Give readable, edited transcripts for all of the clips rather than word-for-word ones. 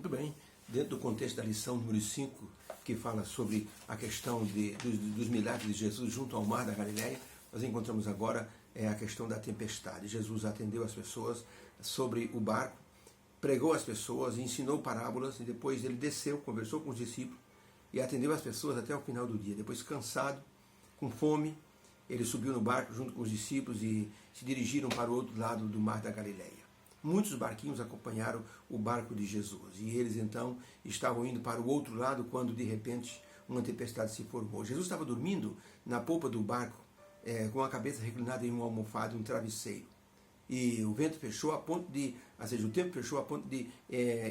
Muito bem. Dentro do contexto da lição número 5, que fala sobre a questão dos milagres de Jesus junto ao mar da Galileia, nós encontramos agora a questão da tempestade. Jesus atendeu as pessoas sobre o barco, pregou às pessoas, ensinou parábolas, e depois ele desceu, conversou com os discípulos e atendeu as pessoas até o final do dia. Depois, cansado, com fome, ele subiu no barco junto com os discípulos e se dirigiram para o outro lado do mar da Galileia. Muitos barquinhos acompanharam o barco de Jesus e eles então estavam indo para o outro lado quando de repente uma tempestade se formou. Jesus estava dormindo na polpa do barco com a cabeça reclinada em uma almofada, um travesseiro. E o vento fechou a ponto de, ou seja, o tempo fechou a ponto de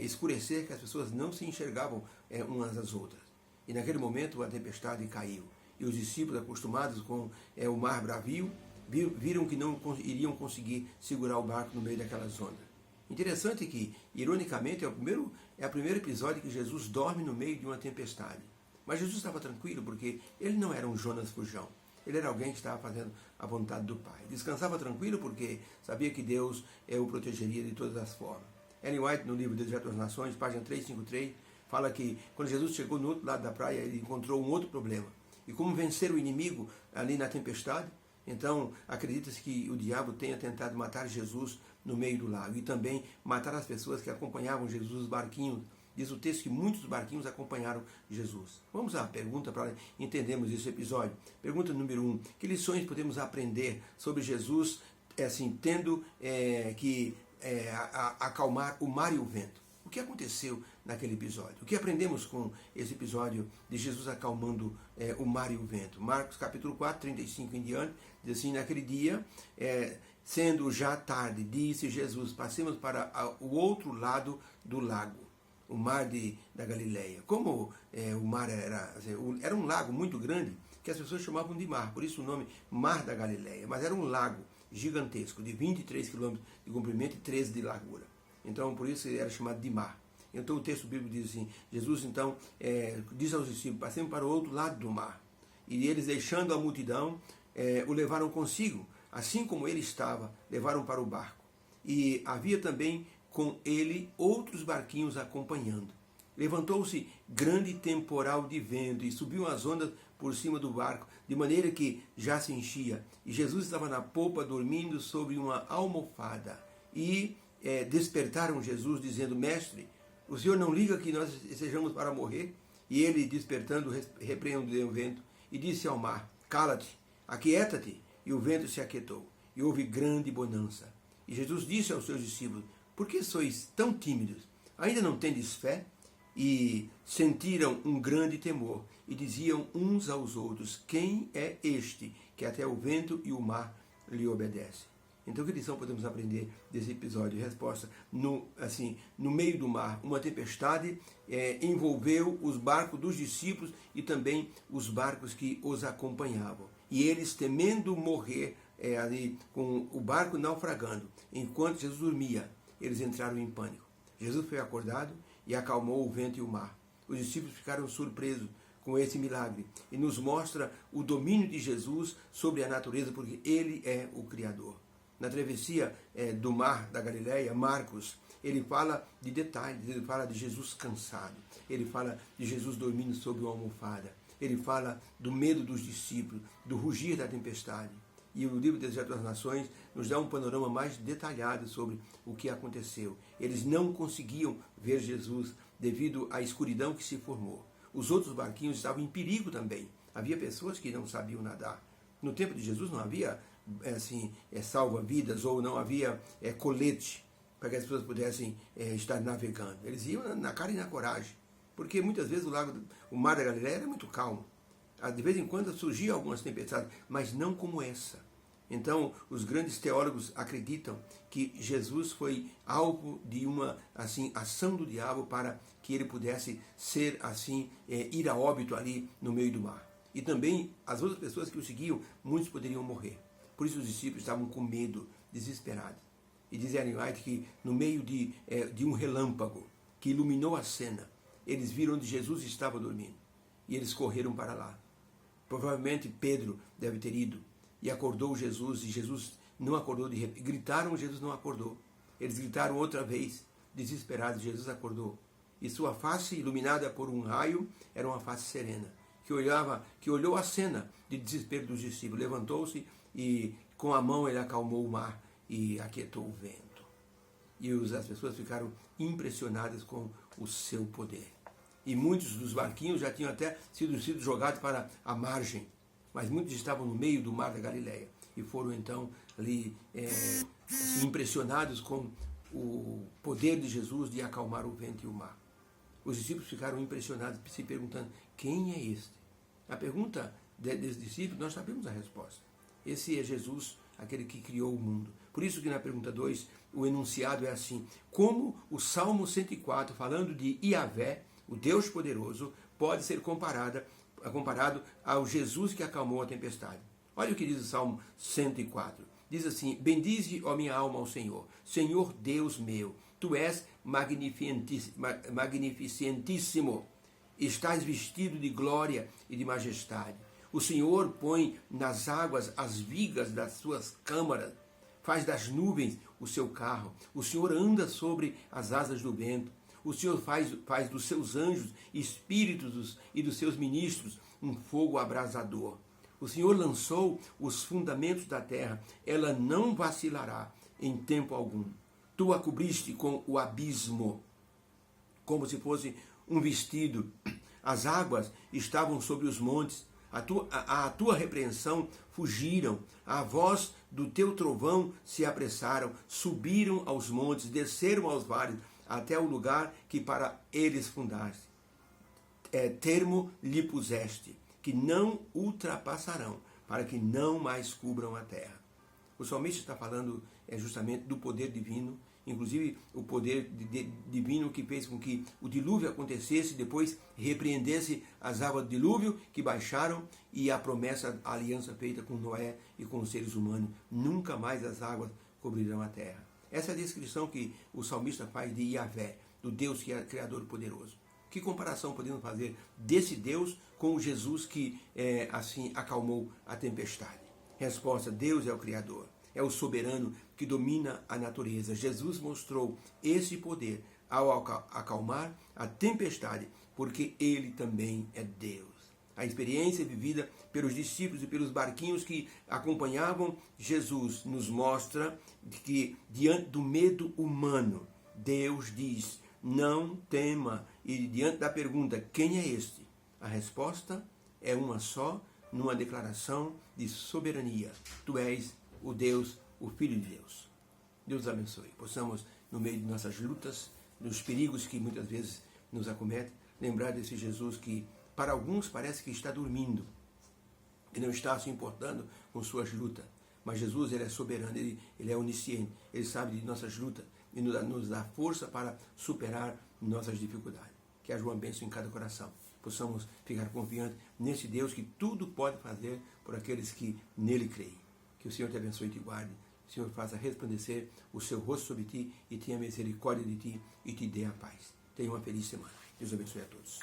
escurecer, que as pessoas não se enxergavam umas às outras. E naquele momento a tempestade caiu. E os discípulos, acostumados com o mar bravio, viram que não iriam conseguir segurar o barco no meio daquelas ondas. Interessante que, ironicamente, é o primeiro episódio que Jesus dorme no meio de uma tempestade. Mas Jesus estava tranquilo porque ele não era um Jonas Fujão. Ele era alguém que estava fazendo a vontade do Pai. Descansava tranquilo porque sabia que Deus o protegeria de todas as formas. Ellen White, no livro Deserto das Nações, página 353, fala que quando Jesus chegou no outro lado da praia, ele encontrou um outro problema. E como vencer o inimigo ali na tempestade? Então, acredita-se que o diabo tenha tentado matar Jesus no meio do lago e também matar as pessoas que acompanhavam Jesus, os barquinhos. Diz o texto que muitos barquinhos acompanharam Jesus. Vamos à pergunta para entendermos esse episódio. Pergunta número 1. Que lições podemos aprender sobre Jesus tendo que acalmar o mar e o vento? O que aconteceu naquele episódio? O que aprendemos com esse episódio de Jesus acalmando o mar e o vento? Marcos capítulo 4, 35 em diante, diz assim: naquele dia, sendo já tarde, disse Jesus, passemos para o outro lado do lago, o mar da Galileia. Como o mar era um lago muito grande, que as pessoas chamavam de mar, por isso o nome Mar da Galileia, mas era um lago gigantesco, de 23 quilômetros de comprimento e 13 de largura. Então, por isso ele era chamado de mar. Então, o texto bíblico diz assim: Jesus, então, diz aos discípulos, passemos para o outro lado do mar. E eles, deixando a multidão, o levaram consigo, assim como ele estava, levaram para o barco. E havia também com ele outros barquinhos acompanhando. Levantou-se grande temporal de vento e subiam as ondas por cima do barco, de maneira que já se enchia. E Jesus estava na popa, dormindo sobre uma almofada. E despertaram Jesus, dizendo: Mestre, o Senhor não liga que nós estejamos para morrer? E ele, despertando, repreendeu o vento e disse ao mar: Cala-te, aquieta-te. E o vento se aquietou, e houve grande bonança. E Jesus disse aos seus discípulos: Por que sois tão tímidos? Ainda não tendes fé? E sentiram um grande temor, e diziam uns aos outros: Quem é este que até o vento e o mar lhe obedecem? Então, que lição podemos aprender desse episódio? Resposta: no meio do mar, uma tempestade envolveu os barcos dos discípulos e também os barcos que os acompanhavam. E eles, temendo morrer ali com o barco naufragando, enquanto Jesus dormia, eles entraram em pânico. Jesus foi acordado e acalmou o vento e o mar. Os discípulos ficaram surpresos com esse milagre e nos mostra o domínio de Jesus sobre a natureza, porque ele é o Criador. Na travessia do mar da Galileia, Marcos, ele fala de detalhes, ele fala de Jesus cansado, ele fala de Jesus dormindo sobre uma almofada, ele fala do medo dos discípulos, do rugir da tempestade. E o livro Deserto das Nações nos dá um panorama mais detalhado sobre o que aconteceu. Eles não conseguiam ver Jesus devido à escuridão que se formou. Os outros barquinhos estavam em perigo também. Havia pessoas que não sabiam nadar. No tempo de Jesus não havia salva-vidas ou não havia colete para que as pessoas pudessem estar navegando. Eles iam na cara e na coragem, porque muitas vezes o mar da Galileia era muito calmo. De vez em quando surgiam algumas tempestades, mas não como essa. Então, os grandes teólogos acreditam que Jesus foi alvo de uma ação do diabo para que ele pudesse ser ir a óbito ali no meio do mar. E também as outras pessoas que o seguiam, muitos poderiam morrer. Por isso os discípulos estavam com medo, desesperados. E diz Ellen White que no meio de um relâmpago que iluminou a cena, eles viram onde Jesus estava dormindo. E eles correram para lá. Provavelmente Pedro deve ter ido e acordou Jesus, e Jesus não acordou de repente. Gritaram, Jesus não acordou. Eles gritaram outra vez, desesperados, Jesus acordou. e sua face, iluminada por um raio, era uma face serena, que olhou a cena de desespero dos discípulos, levantou-se e com a mão ele acalmou o mar e aquietou o vento. E as pessoas ficaram impressionadas com o seu poder. E muitos dos barquinhos já tinham até sido jogados para a margem, mas muitos estavam no meio do mar da Galileia e foram então ali assim, impressionados com o poder de Jesus de acalmar o vento e o mar. Os discípulos ficaram impressionados, se perguntando: quem é este? A pergunta desses discípulos, nós sabemos a resposta. Esse é Jesus, aquele que criou o mundo. Por isso que na pergunta 2, o enunciado é assim: como o Salmo 104, falando de Iavé, o Deus poderoso, pode ser comparado ao Jesus que acalmou a tempestade? Olha o que diz o Salmo 104. Diz assim: bendize, ó minha alma, ao Senhor. Senhor Deus meu, tu és magnificentíssimo. Estás vestido de glória e de majestade. O Senhor põe nas águas as vigas das suas câmaras, faz das nuvens o seu carro. O Senhor anda sobre as asas do vento. O Senhor faz dos seus anjos espíritos e dos seus ministros um fogo abrasador. O Senhor lançou os fundamentos da terra, ela não vacilará em tempo algum. Tu a cobriste com o abismo, como se fosse um vestido. As águas estavam sobre os montes, a tua repreensão fugiram, a voz do teu trovão se apressaram, subiram aos montes, desceram aos vales, até o lugar que para eles fundaste. Termo lhe puseste, que não ultrapassarão, para que não mais cubram a terra. O salmista está falando justamente do poder divino, inclusive o poder divino que fez com que o dilúvio acontecesse, depois repreendesse as águas do dilúvio que baixaram, e a promessa, a aliança feita com Noé e com os seres humanos: nunca mais as águas cobrirão a terra. Essa é a descrição que o salmista faz de Iavé, do Deus que é Criador poderoso. Que comparação podemos fazer desse Deus com o Jesus que assim acalmou a tempestade? Resposta: Deus é o Criador, é o soberano que domina a natureza. Jesus mostrou esse poder ao acalmar a tempestade, porque ele também é Deus. A experiência vivida pelos discípulos e pelos barquinhos que acompanhavam Jesus nos mostra que, diante do medo humano, Deus diz: não tema. E diante da pergunta: quem é este? A resposta é uma só, numa declaração de soberania: tu és o Deus, o Filho de Deus. Deus abençoe. Possamos, no meio de nossas lutas, dos perigos que muitas vezes nos acometem, lembrar desse Jesus que, para alguns, parece que está dormindo, que não está se importando com suas lutas. Mas Jesus, ele é soberano, ele é onisciente, ele sabe de nossas lutas e nos dá força para superar nossas dificuldades. Que haja uma bênção em cada coração. Possamos ficar confiantes nesse Deus que tudo pode fazer por aqueles que nele creem. Que o Senhor te abençoe e te guarde. O Senhor faça resplandecer o seu rosto sobre ti e tenha misericórdia de ti e te dê a paz. Tenha uma feliz semana. Deus abençoe a todos.